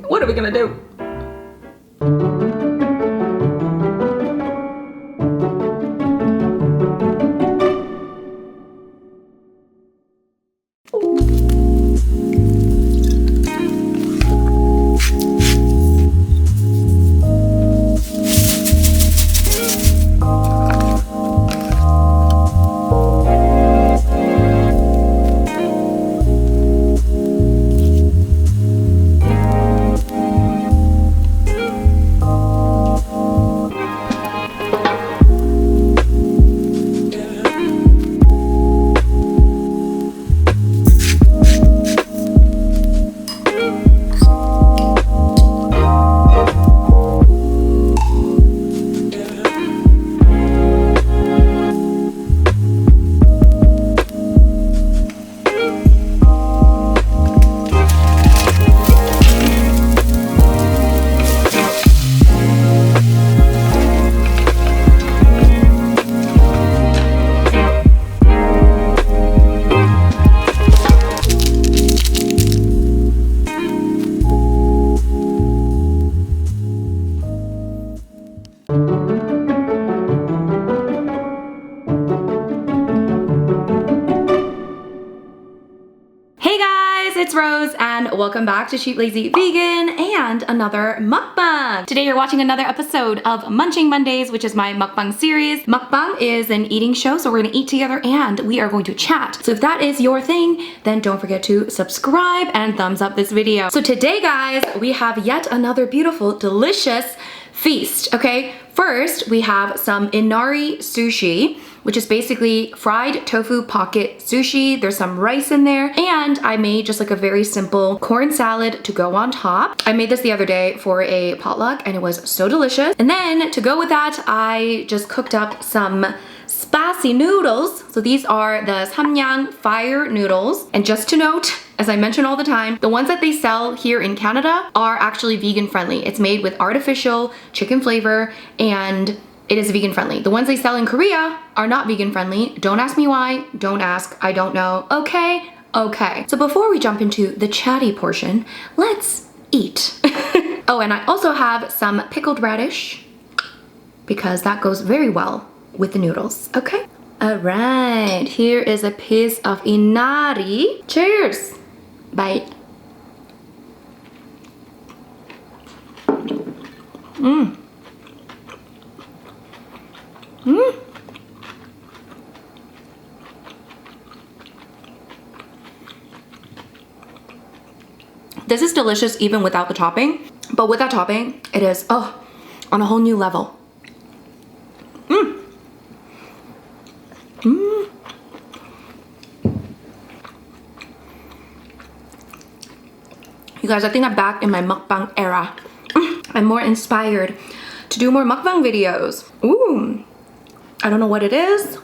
What are we gonna do? It's Rose and welcome back to Cheap Lazy Vegan and another mukbang. Today you're watching another episode of Munching Mondays, which is my mukbang series. Mukbang is an eating show, so we're gonna eat together and we are going to chat. So if that is your thing, then don't forget to subscribe and thumbs up this video. So today, guys, we have yet another beautiful, delicious feast, okay? First, we have some Inari sushi, which is basically fried tofu pocket sushi. There's some rice in there, and I made just like a very simple corn salad to go on top. I made this the other day for a potluck and it was so delicious. And then to go with that, I just cooked up some spicy noodles. So these are the Samyang Fire Noodles. And just to note, as I mention all the time, the ones that they sell here in Canada are actually vegan friendly. It's made with artificial chicken flavor and it is vegan friendly. The ones they sell in Korea are not vegan friendly. Don't ask me why, don't ask, I don't know. Okay, okay. So before we jump into the chatty portion, let's eat. Oh, and I also have some pickled radish because that goes very well with the noodles, okay? All right, here is a piece of Inari. Cheers, bite. Mmm. Mmm. This is delicious even without the topping, but with that topping, it is, oh, on a whole new level. Mmm. Mmm. You guys, I think I'm back in my mukbang era. I'm more inspired to do more mukbang videos. Ooh. I don't know what it is,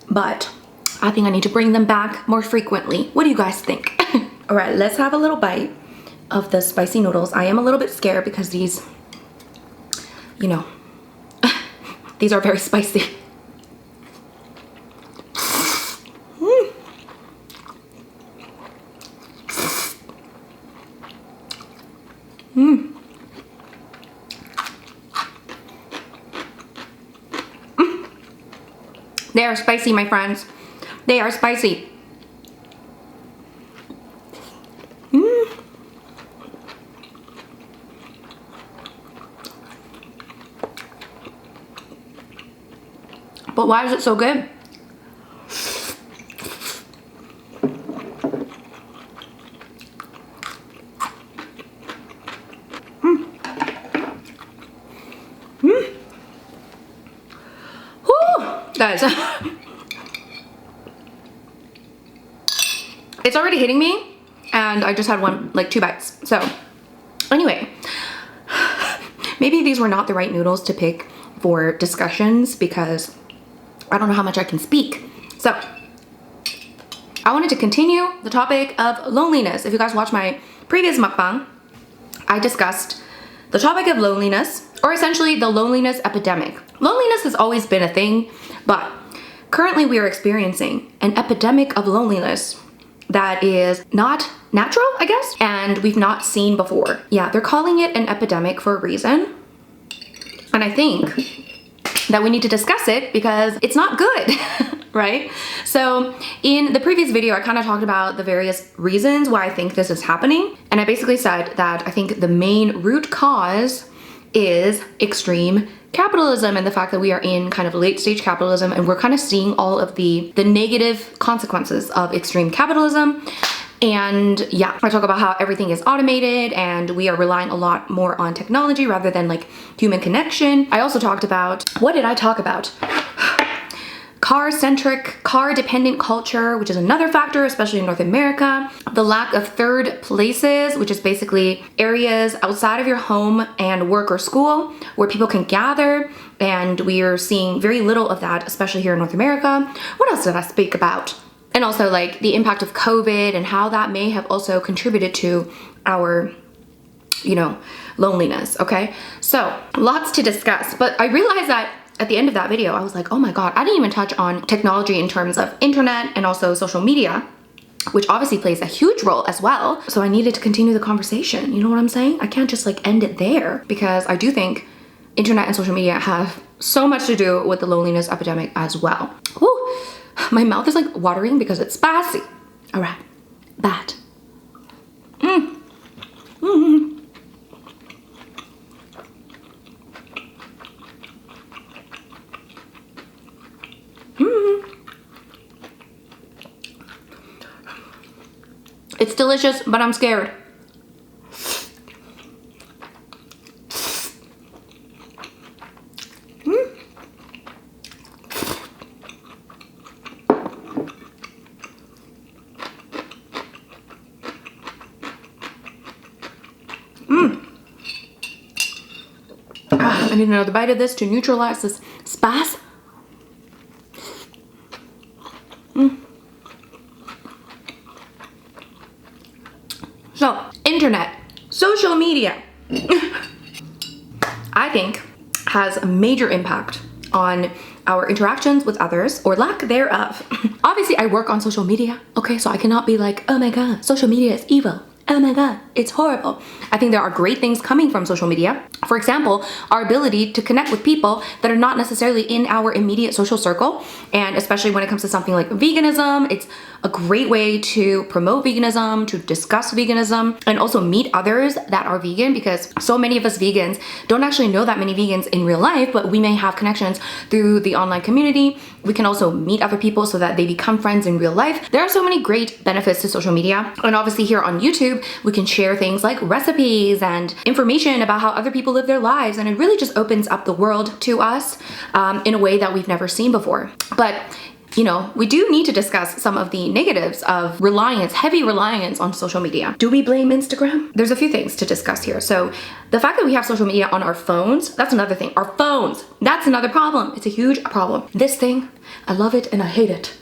but I think I need to bring them back more frequently. What do you guys think? All right, let's have a little bite of the spicy noodles. I am a little bit scared because these, you know, these are very spicy. They are spicy, my friends. They are spicy. But why is it so good? Guys, it's already hitting me and I just had like 2 bites. So anyway, maybe these were not the right noodles to pick for discussions because I don't know how much I can speak. So I wanted to continue the topic of loneliness. If you guys watch my previous mukbang, I discussed the topic of loneliness, or essentially the loneliness epidemic. Loneliness has always been a thing, but Currently, we are experiencing an epidemic of loneliness that is not natural, I guess, and we've not seen before. Yeah, they're calling it an epidemic for a reason. And I think that we need to discuss it because it's not good, right? So in the previous video, I kind of talked about the various reasons why I think this is happening. And I basically said that I think the main root cause is extreme capitalism and the fact that we are in kind of late stage capitalism and we're kind of seeing all of the negative consequences of extreme capitalism. And yeah, I talk about how everything is automated and we are relying a lot more on technology rather than like human connection. I also talked about, what did I talk about? Car-centric, car-dependent culture, which is another factor, especially in North America. The lack of third places, which is basically areas outside of your home and work or school where people can gather. And we are seeing very little of that, especially here in North America. What else did I speak about? And also like the impact of COVID and how that may have also contributed to our, you know, loneliness, okay? So lots to discuss, but I realized that at the end of that video, I was like, oh my God, I didn't even touch on technology in terms of internet and also social media, which obviously plays a huge role as well. So I needed to continue the conversation. You know what I'm saying? I can't just like end it there because I do think internet and social media have so much to do with the loneliness epidemic as well. Woo! My mouth is like watering because it's spicy. All right, bad. It's delicious, but I'm scared. I need another bite of this to neutralize this spice. So, internet, social media, I think has a major impact on our interactions with others or lack thereof. Obviously, I work on social media, okay? So I cannot be like, oh my God, social media is evil. Oh my God, it's horrible. I think there are great things coming from social media. For example, our ability to connect with people that are not necessarily in our immediate social circle. And especially when it comes to something like veganism, it's a great way to promote veganism, to discuss veganism, and also meet others that are vegan, because so many of us vegans don't actually know that many vegans in real life, but we may have connections through the online community. We can also meet other people so that they become friends in real life. There are so many great benefits to social media. And obviously here on YouTube, we can share things like recipes and information about how other people live their lives. And it really just opens up the world to us in a way that we've never seen before. But you know, we do need to discuss some of the negatives of heavy reliance on social media. Do we blame Instagram? There's a few things to discuss here. So the fact that we have social media on our phones, that's another thing. Our phones, that's another problem. It's a huge problem. This thing, I love it and I hate it.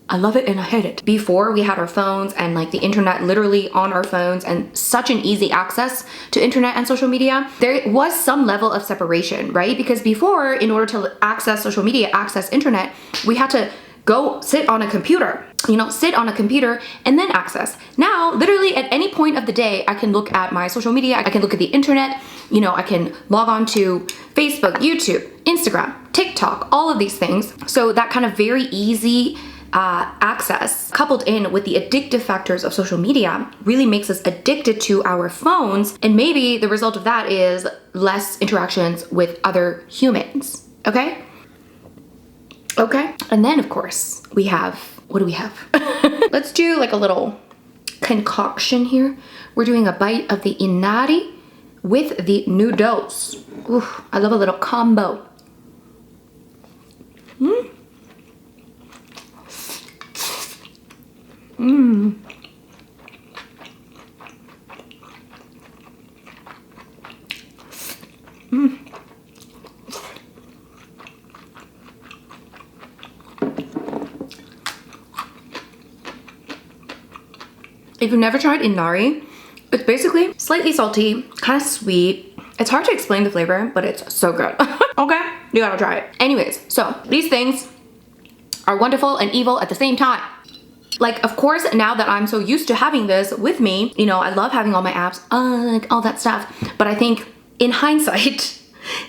I love it and I hate it. Before we had our phones and like the internet literally on our phones and such an easy access to internet and social media, there was some level of separation, right? Because before, in order to access social media, access internet, we had to go sit on a computer, and then access. Now, literally at any point of the day, I can look at my social media, I can look at the internet, you know, I can log on to Facebook, YouTube, Instagram, TikTok, all of these things. So that kind of very easy access coupled in with the addictive factors of social media really makes us addicted to our phones, and maybe the result of that is less interactions with other humans, okay? Okay, and then of course we have, what do we have? Let's do like a little concoction here. We're doing a bite of the Inari with the noodles. Ooh, I love a little combo. Mmm. Mmm. Mmm. If you've never tried Inari, it's basically slightly salty, kind of sweet. It's hard to explain the flavor, but it's so good. Okay, you gotta try it. Anyways, so these things are wonderful and evil at the same time. Like, of course, now that I'm so used to having this with me, you know, I love having all my apps, like all that stuff. But I think in hindsight,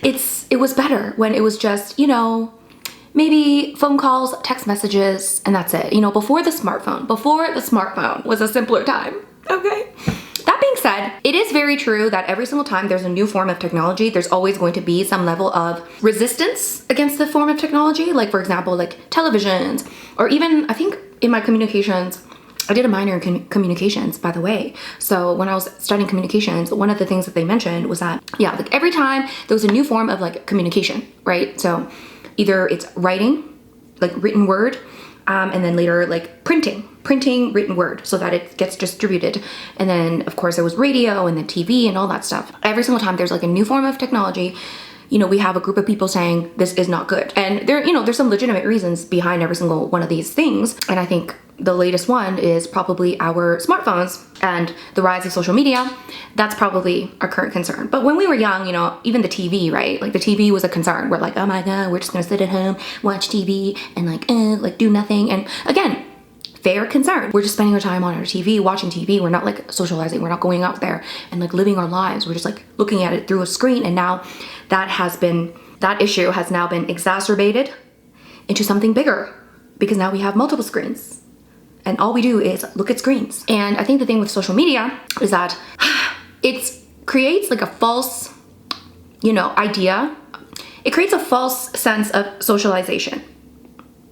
it was better when it was just, you know, maybe phone calls, text messages, and that's it. You know, before the smartphone was a simpler time, okay? That being said, it is very true that every single time there's a new form of technology, there's always going to be some level of resistance against the form of technology. Like, for example, like televisions, or even, I think in my communications, I did a minor in communications, by the way. So when I was studying communications, one of the things that they mentioned was that, yeah, like every time there was a new form of like communication, right? So either it's writing, like written word, and then later like printing written word so that it gets distributed. And then of course there was radio and then TV and all that stuff. Every single time there's like a new form of technology, you know, we have a group of people saying this is not good. And there, you know, there's some legitimate reasons behind every single one of these things. And I think the latest one is probably our smartphones and the rise of social media. That's probably our current concern. But when we were young, you know, even the TV, right? Like the TV was a concern. We're like, oh my God, we're just gonna sit at home, watch TV and like do nothing. And again, fair concern. We're just spending our time on our TV, watching TV. We're not like socializing. We're not going out there and like living our lives. We're just like looking at it through a screen. And now that issue has now been exacerbated into something bigger because now we have multiple screens and all we do is look at screens. And I think the thing with social media is that it creates like a false, you know, idea. It creates a false sense of socialization.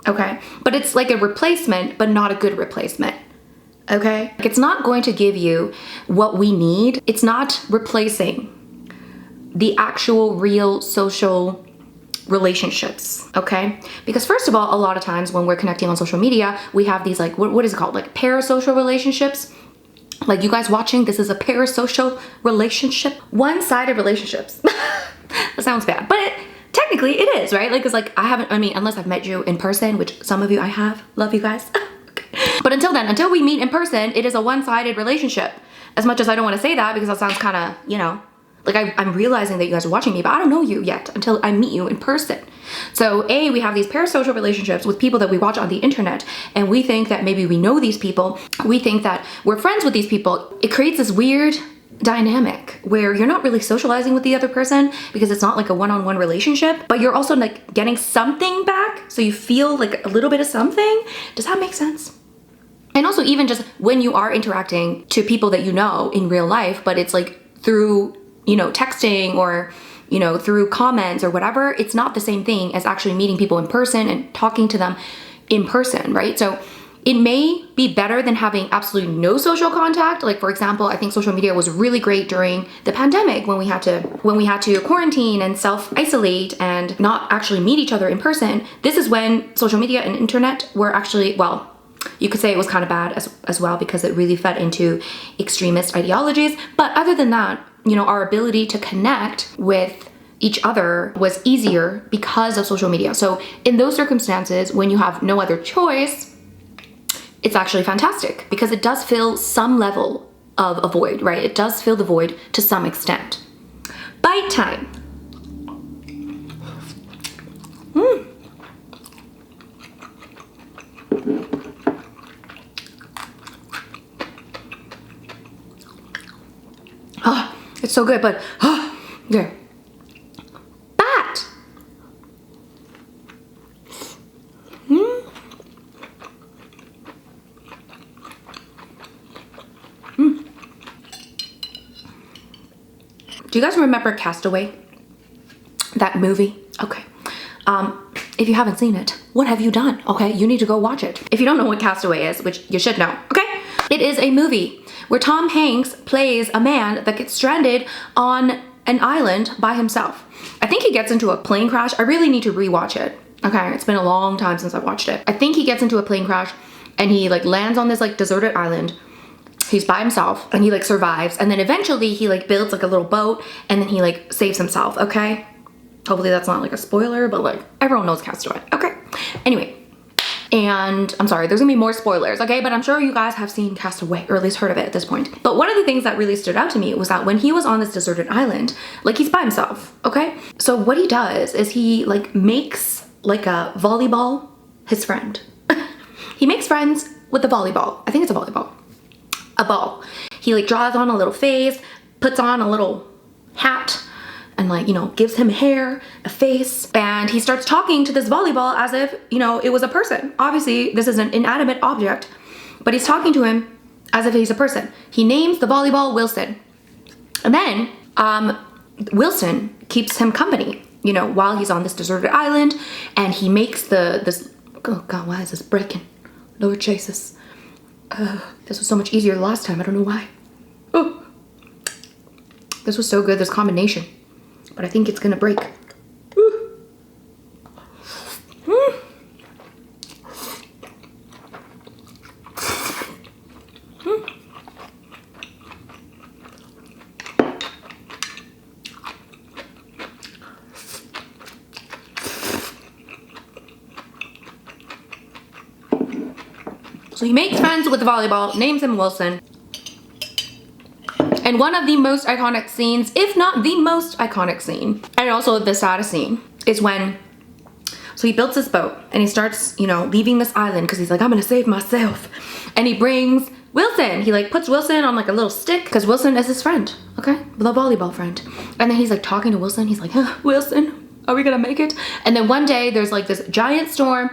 Okay, but it's like a replacement, but not a good replacement. Okay, like it's not going to give you what we need. It's not replacing the actual real social relationships. Okay, because first of all, a lot of times when we're connecting on social media, we have these like what is it called, like parasocial relationships. Like you guys watching, this is a parasocial relationship, one-sided relationships. That sounds bad, but technically it is, right? Like, it's like I mean, unless I've met you in person, which some of you I have, love you guys. But until then, until we meet in person, it is a one-sided relationship. As much as I don't want to say that because that sounds kind of, you know, like I'm realizing that you guys are watching me, but I don't know you yet until I meet you in person. So we have these parasocial relationships with people that we watch on the internet, and we think that maybe we know these people. We think that we're friends with these people. It creates this weird dynamic where you're not really socializing with the other person because it's not like a one-on-one relationship, but you're also like getting something back, so you feel like a little bit of something. Does that make sense? And also even just when you are interacting to people that you know in real life, but it's like through, you know, texting or, you know, through comments or whatever, it's not the same thing as actually meeting people in person and talking to them in person, right? So it may be better than having absolutely no social contact. Like for example, I think social media was really great during the pandemic when we had to quarantine and self-isolate and not actually meet each other in person. This is when social media and internet were actually, well, you could say it was kind of bad as well because it really fed into extremist ideologies. But other than that, you know, our ability to connect with each other was easier because of social media. So in those circumstances, when you have no other choice, it's actually fantastic because it does fill some level of a void, right? It does fill the void to some extent. Bite time. Oh, it's so good, but yeah. Bat. Do you guys remember Castaway? That movie? Okay. If you haven't seen it, what have you done? Okay, you need to go watch it. If you don't know what Castaway is, which you should know, okay? It is a movie where Tom Hanks plays a man that gets stranded on an island by himself. I think he gets into a plane crash. I really need to rewatch it. Okay, it's been a long time since I've watched it. I think he gets into a plane crash and he like lands on this like deserted island. He's by himself and he like survives, and then eventually he like builds like a little boat and then he like saves himself, okay? Hopefully that's not like a spoiler, but like everyone knows Castaway, okay? Anyway, and I'm sorry, there's gonna be more spoilers, okay? But I'm sure you guys have seen Castaway, or at least heard of it at this point. But one of the things that really stood out to me was that when he was on this deserted island, like he's by himself, okay? So what he does is he like makes like a volleyball his friend. He makes friends with the volleyball. I think it's a volleyball. A ball. He like draws on a little face, puts on a little hat, and like, you know, gives him hair, a face, and he starts talking to this volleyball as if, you know, it was a person. Obviously, this is an inanimate object, but he's talking to him as if he's a person. He names the volleyball Wilson. And then Wilson keeps him company, you know, while he's on this deserted island, and he makes this, oh God, why is this breaking? Lord Jesus. This was so much easier last time. I don't know why. Oh, this was so good, this combination. But I think it's gonna break. So he makes friends with the volleyball, names him Wilson. And one of the most iconic scenes, if not the most iconic scene, and also the saddest scene, is when, so he builds this boat and he starts, you know, leaving this island because he's like, I'm gonna save myself. And he brings Wilson. He like puts Wilson on like a little stick because Wilson is his friend, okay? The volleyball friend. And then he's like talking to Wilson. He's like, Wilson, are we gonna make it? And then one day there's like this giant storm,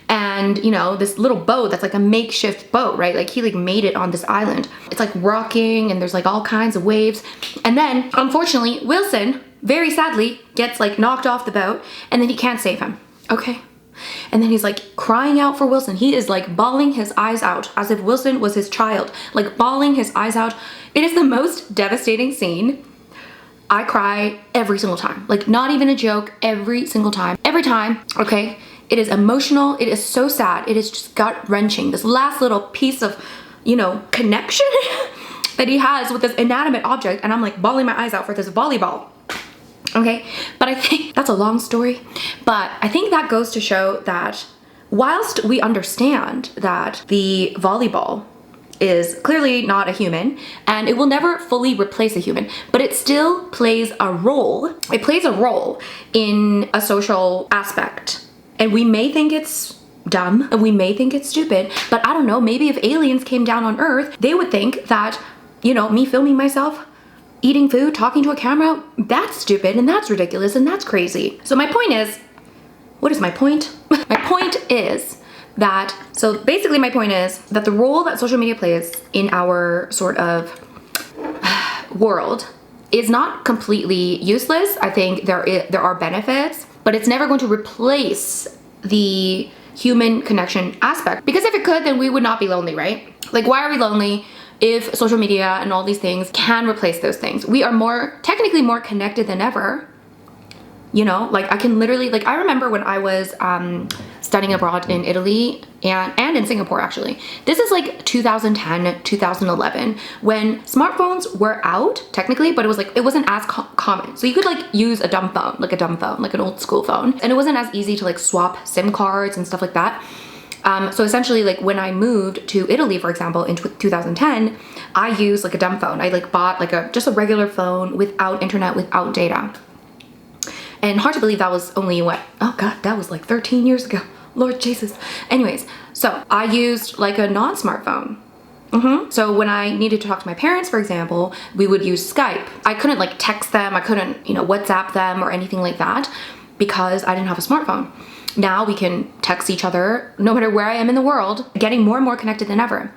and you know, this little boat that's like a makeshift boat, right? Like he like made it on this island. It's like rocking and there's like all kinds of waves. And then unfortunately, Wilson, very sadly, gets like knocked off the boat, and then he can't save him, okay? And then he's like crying out for Wilson. He is like bawling his eyes out as if Wilson was his child, like bawling his eyes out. It is the most devastating scene. I cry every single time, like not even a joke, every single time, okay? It is emotional. It is so sad. It is just gut-wrenching. This last little piece of, you know, connection that he has with this inanimate object, and I'm like bawling my eyes out for this volleyball. Okay, but I think that's a long story, but I think that goes to show that whilst we understand that the volleyball is clearly not a human and it will never fully replace a human, but it still plays a role. It plays a role in a social aspect. And we may think it's dumb and we may think it's stupid, but I don't know, maybe if aliens came down on Earth, they would think that, you know, me filming myself, eating food, talking to a camera, that's stupid and that's ridiculous and that's crazy. So my point is, what is my point? My point is that, so basically my point is that the role that social media plays in our sort of world is not completely useless. I think there are benefits, but it's never going to replace the human connection aspect. Because if it could, then we would not be lonely, right? Like, why are we lonely if social media and all these things can replace those things? We are technically more connected than ever. You know, like I can literally, like I remember when I was studying abroad in Italy and in Singapore actually. This is like 2010, 2011, when smartphones were out technically, but it was like, it wasn't as common. So you could like use a dumb phone, like an old school phone. And it wasn't as easy to like swap SIM cards and stuff like that. So essentially like when I moved to Italy, for example, in 2010, I used like a dumb phone. I like bought like just a regular phone without internet, without data. And hard to believe that was only what, oh God, that was like 13 years ago. Lord Jesus. Anyways, so I used like a non-smartphone. So when I needed to talk to my parents, for example, we would use Skype. I couldn't like text them. I couldn't, you know, WhatsApp them or anything like that because I didn't have a smartphone. Now we can text each other no matter where I am in the world, getting more and more connected than ever.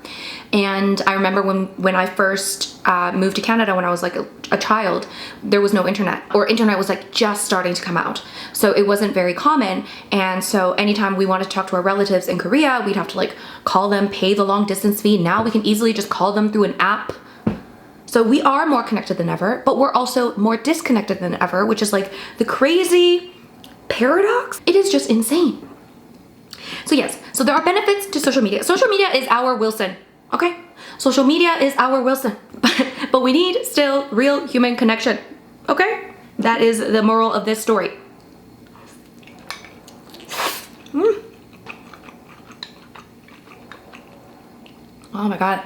And I remember when I first moved to Canada when I was like a child, there was no internet, or internet was like just starting to come out. So it wasn't very common. And so anytime we wanted to talk to our relatives in Korea, we'd have to like call them, pay the long distance fee. Now we can easily just call them through an app. So we are more connected than ever, but we're also more disconnected than ever, which is like the crazy paradox. It is just insane. So yes, so there are benefits to social media. Social media is our Wilson, okay? Social media is our Wilson, but we need still real human connection, okay? That is the moral of this story. Oh my God.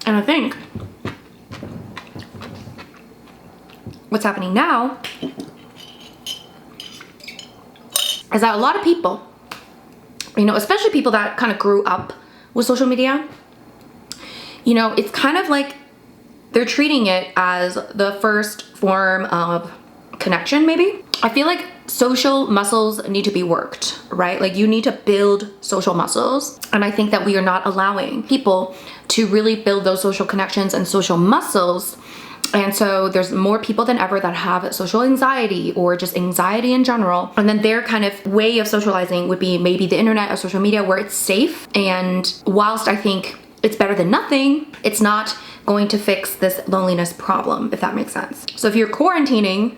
And I think what's happening now is that a lot of people, you know, especially people that kind of grew up with social media, you know, it's kind of like they're treating it as the first form of connection, maybe. I feel like social muscles need to be worked, right? Like you need to build social muscles. And I think that we are not allowing people to really build those social connections and social muscles. And so there's more people than ever that have social anxiety or just anxiety in general. And then their kind of way of socializing would be maybe the internet or social media where it's safe. And whilst I think it's better than nothing, it's not going to fix this loneliness problem, if that makes sense. So if you're quarantining,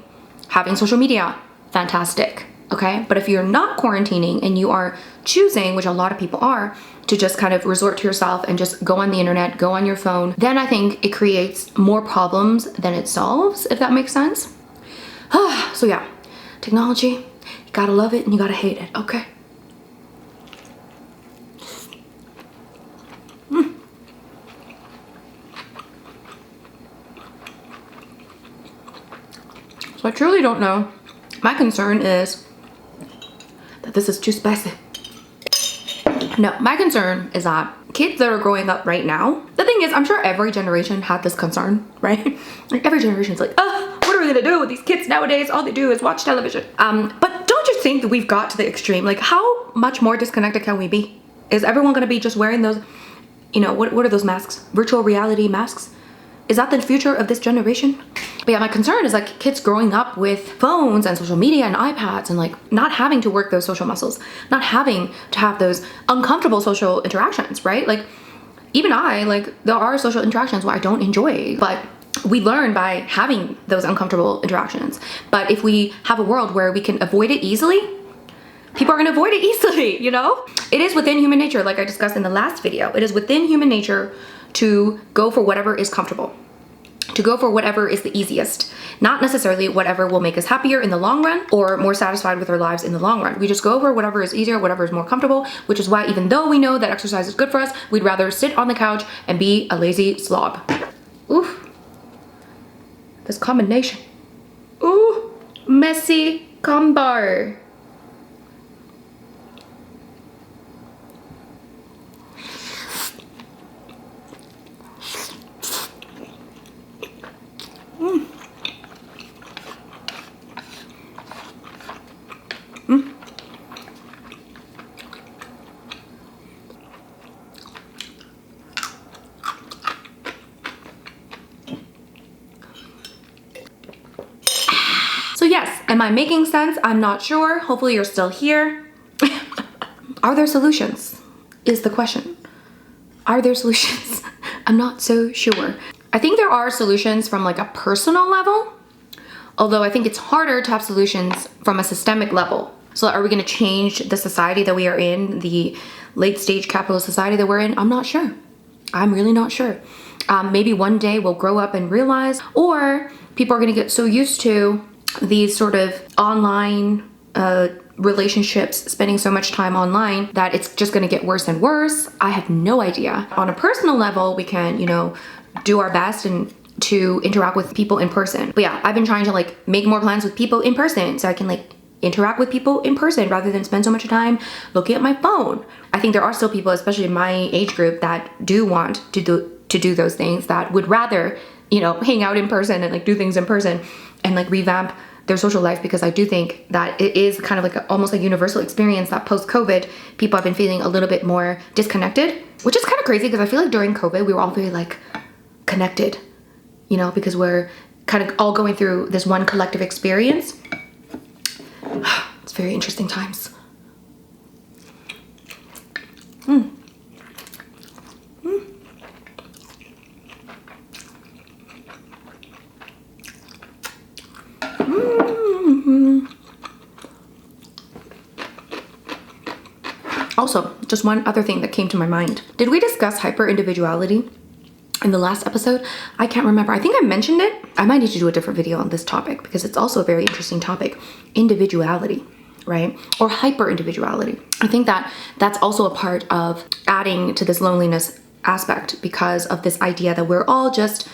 having social media, fantastic, okay? But if you're not quarantining and you are choosing, which a lot of people are, to just kind of resort to yourself and just go on the internet, go on your phone, then I think it creates more problems than it solves, if that makes sense. So yeah, technology, you gotta love it and you gotta hate it, okay? So I truly don't know. My concern is that this is too spicy. No, my concern is that kids that are growing up right now, the thing is, I'm sure every generation had this concern, right? Like every generation's like, oh, what are we gonna do with these kids nowadays? All they do is watch television. But don't you think that we've got to the extreme? Like how much more disconnected can we be? Is everyone gonna be just wearing those, you know, what are those masks? Virtual reality masks? Is that the future of this generation? But yeah, my concern is like kids growing up with phones and social media and iPads and like not having to work those social muscles, not having to have those uncomfortable social interactions, right? Like even there are social interactions where I don't enjoy, but we learn by having those uncomfortable interactions. But if we have a world where we can avoid it easily, people are gonna avoid it easily, you know? It is within human nature, like I discussed in the last video, it is within human nature to go for whatever is comfortable, to go for whatever is the easiest, not necessarily whatever will make us happier in the long run or more satisfied with our lives in the long run. We just go over whatever is easier, whatever is more comfortable, which is why even though we know that exercise is good for us, we'd rather sit on the couch and be a lazy slob. Oof, this combination. Ooh, messy combo. So yes, am I making sense? I'm not sure. Hopefully you're still here. Are there solutions? Is the question. Are there solutions? I'm not so sure. I think there are solutions from like a personal level, although I think it's harder to have solutions from a systemic level. So are we gonna change the society that we are in, the late stage capitalist society that we're in? I'm not sure. I'm really not sure. Maybe one day we'll grow up and realize, or people are gonna get so used to these sort of online relationships, spending so much time online that it's just gonna get worse and worse. I have no idea. On a personal level, we can, you know, do our best and to interact with people in person. But yeah, I've been trying to like make more plans with people in person so I can like interact with people in person rather than spend so much time looking at my phone. I think there are still people, especially in my age group, that do want to do those things, that would rather, you know, hang out in person and like do things in person and like revamp their social life, because I do think that it is kind of like almost a universal experience that post-COVID people have been feeling a little bit more disconnected, which is kind of crazy because I feel like during COVID we were all very like connected, you know, because we're kind of all going through this one collective experience. It's very interesting times. Also, just one other thing that came to my mind. Did we discuss hyper-individuality in the last episode? I can't remember. I think I mentioned it. I might need to do a different video on this topic because it's also a very interesting topic. Individuality, right? Or hyper-individuality. I think that that's also a part of adding to this loneliness aspect because of this idea that we're all just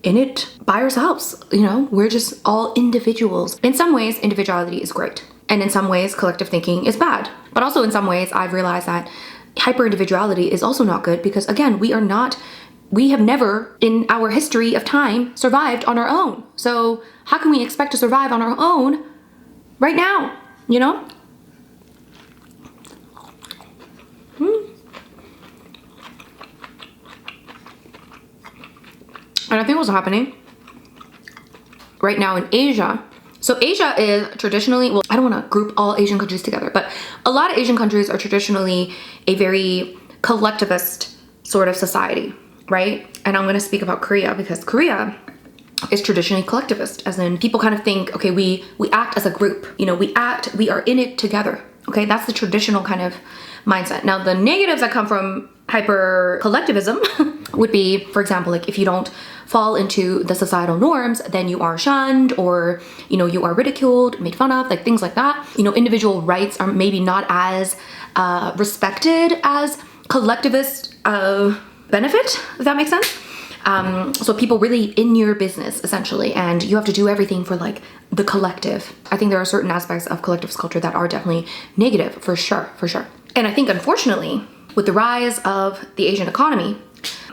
in it by ourselves. You know, we're just all individuals. In some ways, individuality is great. And in some ways, collective thinking is bad. But also in some ways, I've realized that hyper-individuality is also not good because, again, we have never in our history of time survived on our own. So how can we expect to survive on our own right now, you know? And I think what's happening right now in Asia, so Asia is traditionally, well, I don't want to group all Asian countries together, but a lot of Asian countries are traditionally a very collectivist sort of society, right? And I'm going to speak about Korea because Korea is traditionally collectivist, as in people kind of think, okay, we act as a group, you know, we are in it together. Okay, that's the traditional kind of mindset. Now, the negatives that come from hyper collectivism would be, for example, like if you don't fall into the societal norms, then you are shunned, or, you know, you are ridiculed, made fun of, like things like that. You know, individual rights are maybe not as respected as collectivist benefit, if that makes sense. So people really in your business essentially, and you have to do everything for like the collective. I think there are certain aspects of collectivist culture that are definitely negative, for sure. And I think unfortunately, with the rise of the Asian economy,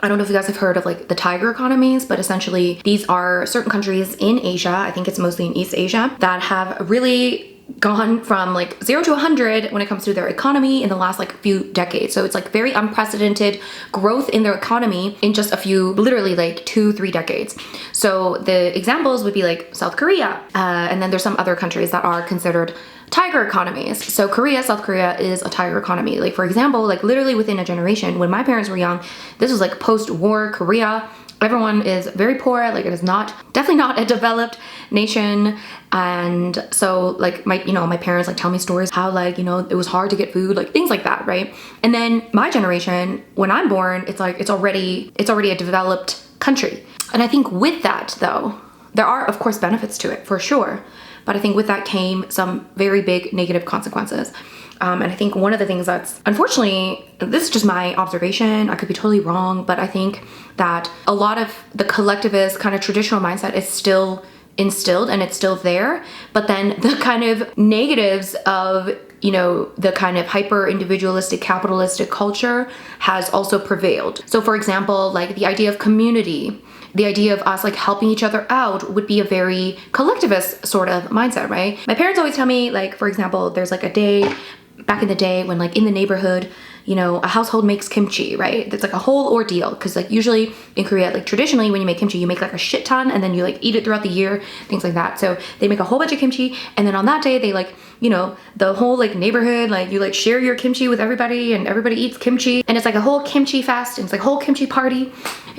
I don't know if you guys have heard of like the tiger economies, but essentially these are certain countries in Asia, I think it's mostly in East Asia, that have really gone from like 0 to 100 when it comes to their economy in the last like few decades. So it's like very unprecedented growth in their economy in just a few, literally like 2-3 decades. So the examples would be like South Korea, and then there's some other countries that are considered tiger economies. So South Korea is a tiger economy. Like for example, like literally within a generation, when my parents were young, this was like post-war Korea. Everyone is very poor, like it is definitely not a developed nation. And so like my parents like tell me stories how like, you know, it was hard to get food, like things like that, right? And then my generation, when I'm born, it's like, it's already a developed country. And I think with that though, there are of course benefits to it for sure. But I think with that came some very big negative consequences. And I think one of the things that's, unfortunately, this is just my observation, I could be totally wrong, but I think that a lot of the collectivist kind of traditional mindset is still instilled and it's still there. But then the kind of negatives of, you know, the kind of hyper individualistic capitalistic culture has also prevailed. So for example, like the idea of community, the idea of us like helping each other out would be a very collectivist sort of mindset, right? My parents always tell me, like, for example, there's like a day back in the day when like in the neighborhood, you know, a household makes kimchi, right? It's like a whole ordeal because like usually in Korea, like traditionally when you make kimchi, you make like a shit ton and then you like eat it throughout the year, things like that. So they make a whole bunch of kimchi and then on that day they like, you know, the whole like neighborhood, like you like share your kimchi with everybody and everybody eats kimchi and it's like a whole kimchi fest and it's like a whole kimchi party.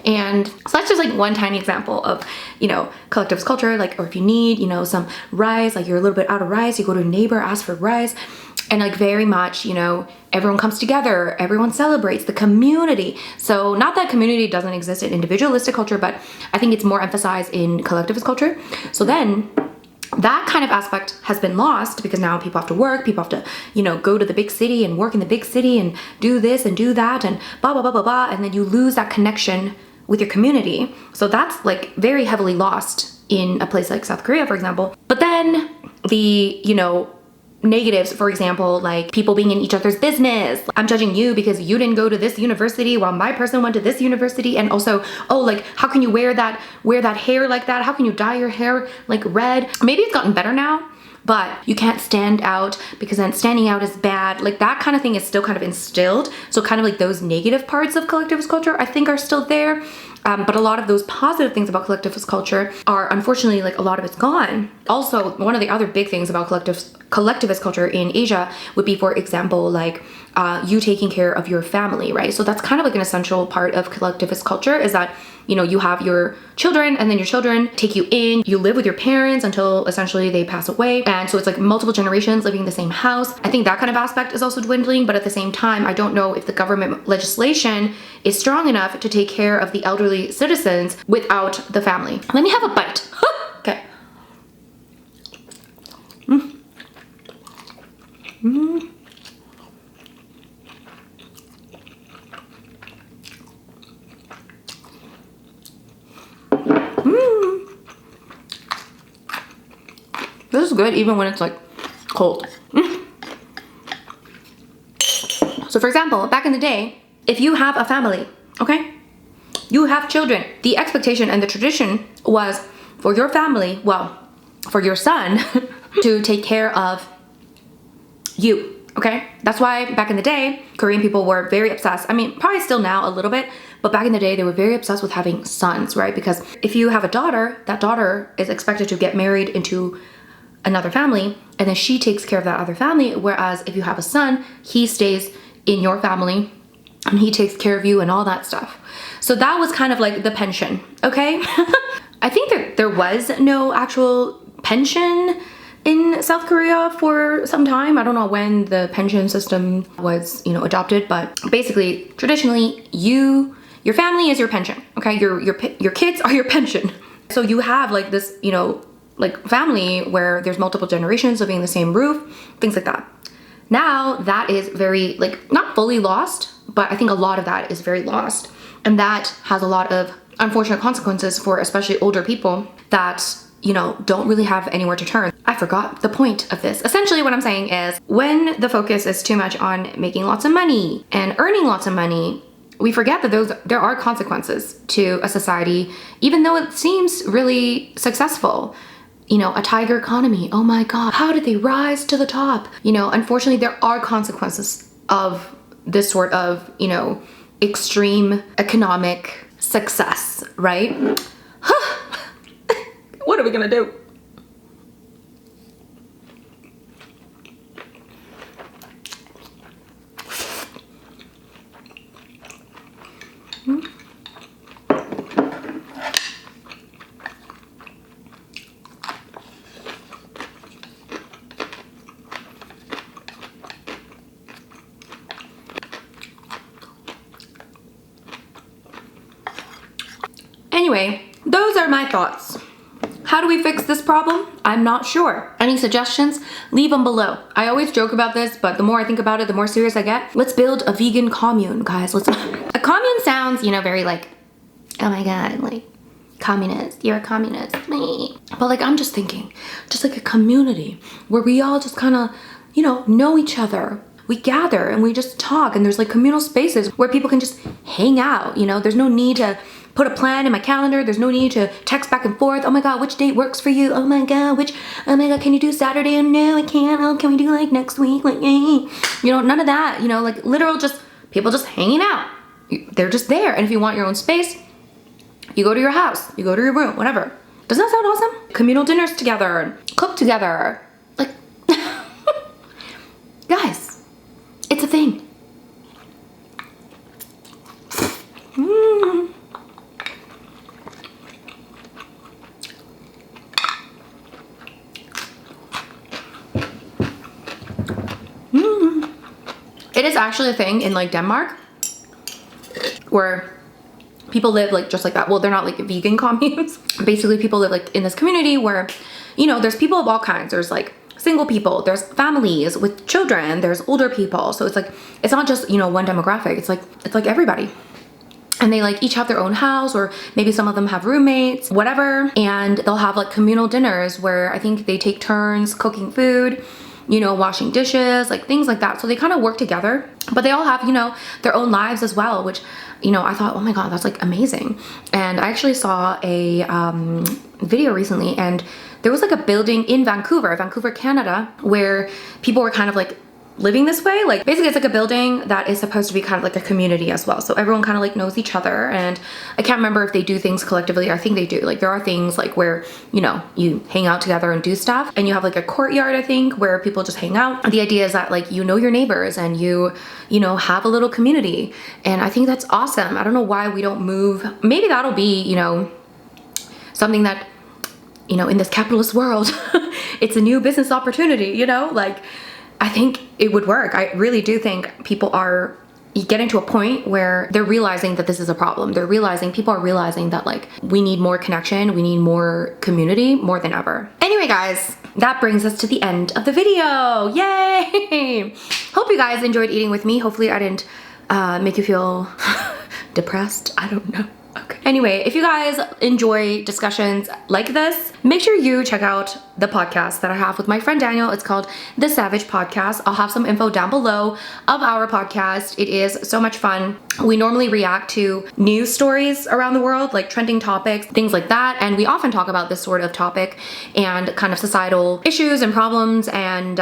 And so that's just like one tiny example of, you know, collectivist culture, like, or if you need, you know, some rice, like you're a little bit out of rice, you go to a neighbor, ask for rice. And like very much, you know, everyone comes together, everyone celebrates the community. So not that community doesn't exist in individualistic culture, but I think it's more emphasized in collectivist culture. So then that kind of aspect has been lost because now people have to work, people have to, you know, go to the big city and work in the big city and do this and do that and blah, blah, blah, blah, blah. And then you lose that connection with your community. So that's like very heavily lost in a place like South Korea, for example. But then the, you know, negatives, for example, like people being in each other's business. I'm judging you because you didn't go to this university while my person went to this university. And also, oh, like how can you wear that hair like that? How can you dye your hair like red? Maybe it's gotten better now, but you can't stand out because then standing out is bad. Like that kind of thing is still kind of instilled. So kind of like those negative parts of collectivist culture I think are still there. But a lot of those positive things about collectivist culture are unfortunately like a lot of it's gone. Also, one of the other big things about collectivist culture in Asia would be, for example, like you taking care of your family, right? So that's kind of like an essential part of collectivist culture is that, you know, you have your children and then your children take you in, you live with your parents until essentially they pass away. And so it's like multiple generations living in the same house. I think that kind of aspect is also dwindling, but at the same time, I don't know if the government legislation is strong enough to take care of the elderly citizens without the family. Let me have a bite. Okay. is good even when it's like cold. So for example, back in the day, if you have a family, okay, you have children, the expectation and the tradition was for your family, well, for your son to take care of you, okay? That's why back in the day, Korean people were very obsessed. I mean, probably still now a little bit, but back in the day, they were very obsessed with having sons, right? Because if you have a daughter, that daughter is expected to get married into another family, and then she takes care of that other family. Whereas if you have a son, he stays in your family and he takes care of you and all that stuff. So that was kind of like the pension, okay? I think that there was no actual pension in South Korea for some time. I don't know when the pension system was, you know, adopted, but basically, traditionally, your family is your pension, okay? Your kids are your pension. So you have like this, you know, like family where there's multiple generations living in the same roof, things like that. Now that is very, like, not fully lost, but I think a lot of that is very lost. And that has a lot of unfortunate consequences for especially older people that, you know, don't really have anywhere to turn. I forgot the point of this. Essentially what I'm saying is when the focus is too much on making lots of money and earning lots of money, we forget that there are consequences to a society, even though it seems really successful. You know, a tiger economy, oh my God, how did they rise to the top? You know, unfortunately, there are consequences of this sort of, you know, extreme economic success, right? What are we gonna do? Anyway, those are my thoughts. How do we fix this problem? I'm not sure. Any suggestions? Leave them below. I always joke about this, but the more I think about it, the more serious I get. Let's build a vegan commune, guys. A commune sounds, you know, very like, oh my God, like communist, you're a communist, me. But like, I'm just thinking, just like a community where we all just kind of, you know each other. We gather and we just talk, and there's like communal spaces where people can just hang out, you know? There's no need to put a plan in my calendar. There's no need to text back and forth. Oh my God, which date works for you? Oh my God, can you do Saturday? Oh, no, I can't. Oh, can we do like next week? Like, you know, none of that, you know, like literal just people just hanging out. They're just there. And if you want your own space, you go to your house, you go to your room, whatever. Doesn't that sound awesome? Communal dinners together and cook together. Like, guys, it's a thing. It is actually a thing in like Denmark where people live like just like that. Well, they're not like vegan communes. Basically, people live like in this community where, you know, there's people of all kinds. There's like single people, there's families with children, there's older people. So it's like, it's not just, you know, one demographic. It's like everybody. And they like each have their own house, or maybe some of them have roommates, whatever. And they'll have like communal dinners where I think they take turns cooking food, you know, washing dishes, like things like that. So they kind of work together, but they all have, you know, their own lives as well, which, you know, I thought, oh my God, that's like amazing. And I actually saw a video recently, and there was like a building in Vancouver, Canada, where people were kind of like living this way. Like basically it's like a building that is supposed to be kind of like a community as well. So everyone kind of like knows each other, and I can't remember if they do things collectively. I think they do. Like there are things like where, you know, you hang out together and do stuff, and you have like a courtyard, I think, where people just hang out. The idea is that like, you know, your neighbors and you know, have a little community. And I think that's awesome. I don't know why we don't move. Maybe that'll be, you know, something that, you know, in this capitalist world, it's a new business opportunity, you know, like I think it would work. I really do think people are getting to a point where they're realizing that this is a problem. People are realizing that like we need more connection, we need more community more than ever. Anyway, guys, that brings us to the end of the video. Yay! Hope you guys enjoyed eating with me. Hopefully I didn't make you feel depressed. I don't know. Okay. Anyway, if you guys enjoy discussions like this, make sure you check out the podcast that I have with my friend Daniel. It's called the SaVeg Podcast. I'll have some info down below of our podcast. It is so much fun. We normally react to news stories around the world, like trending topics, things like that. And we often talk about this sort of topic and kind of societal issues and problems and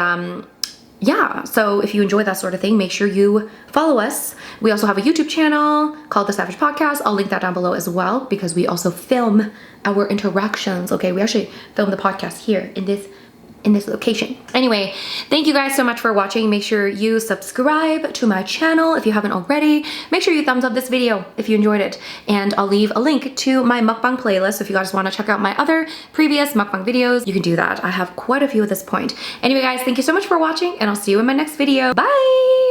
yeah, so if you enjoy that sort of thing, make sure you follow us. We also have a YouTube channel called The SaVeg Podcast. I'll link that down below as well because we also film our interactions. Okay, we actually film the podcast here in this location. Anyway, thank you guys so much for watching. Make sure you subscribe to my channel if you haven't already. Make sure you thumbs up this video if you enjoyed it. And I'll leave a link to my mukbang playlist. So if you guys want to check out my other previous mukbang videos, you can do that. I have quite a few at this point. Anyway, guys, thank you so much for watching and I'll see you in my next video. Bye!